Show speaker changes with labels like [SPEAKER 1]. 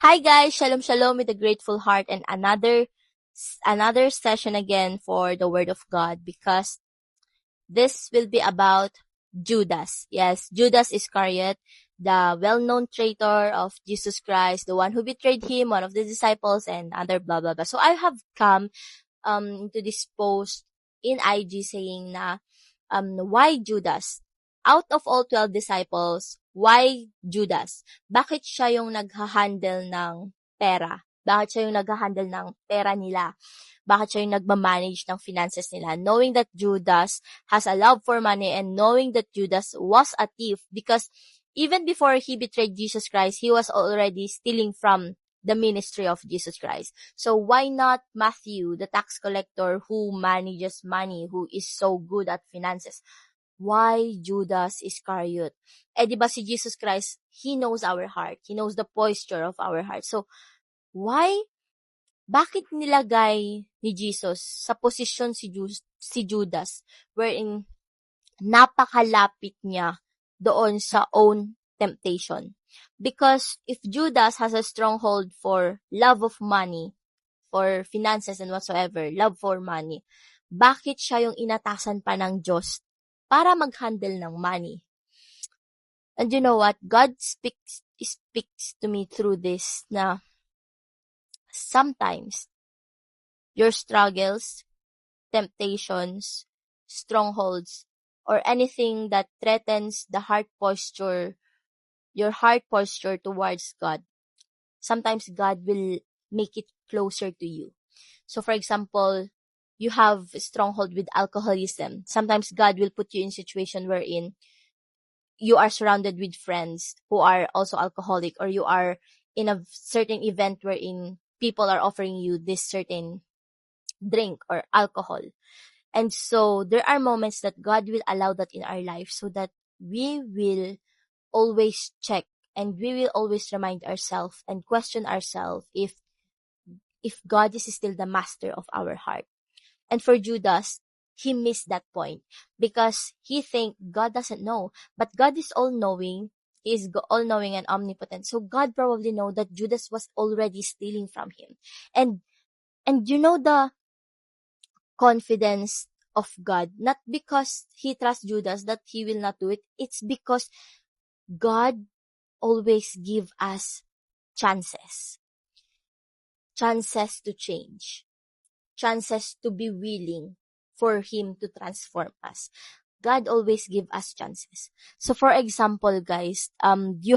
[SPEAKER 1] Hi guys, shalom shalom with a grateful heart and another session again for the word of God, because this will be about Judas. Yes, Judas Iscariot, the well-known traitor of Jesus Christ, the one who betrayed him, one of the disciples, and other blah blah blah. So I have come to this post in IG saying na why Judas? Out of all 12 disciples, why Judas? Bakit siya yung nagha-handle ng pera? Bakit siya yung nagha-handle ng pera nila? Bakit siya yung nagmamanage ng finances nila? Knowing that Judas has a love for money and knowing that Judas was a thief, because even before he betrayed Jesus Christ, he was already stealing from the ministry of Jesus Christ. So why not Matthew, the tax collector who manages money, who is so good at finances? Why Judas Iscariot? Di ba si Jesus Christ, He knows our heart. He knows the posture of our heart. So, bakit nilagay ni Jesus sa posisyon si Judas, wherein napakalapit niya doon sa own temptation? Because if Judas has a stronghold for love of money, for finances and whatsoever, love for money, bakit siya yung inatasan pa ng Diyos para mag-handle ng money? And you know what? God speaks to me through this na sometimes your struggles, temptations, strongholds, or anything that threatens the heart posture, your heart posture towards God, sometimes God will make it closer to you. So for example, you have a stronghold with alcoholism. Sometimes God will put you in a situation wherein you are surrounded with friends who are also alcoholic, or you are in a certain event wherein people are offering you this certain drink or alcohol. And so there are moments that God will allow that in our life so that we will always check and we will always remind ourselves and question ourselves if God is still the master of our heart. And for Judas, he missed that point because he think God doesn't know, but God is all-knowing. He is all-knowing and omnipotent. So God probably know that Judas was already stealing from him. And you know the confidence of God, not because he trusts Judas that he will not do it. It's because God always give us chances to change, chances to be willing for Him to transform us. God always give us chances. So for example, guys, you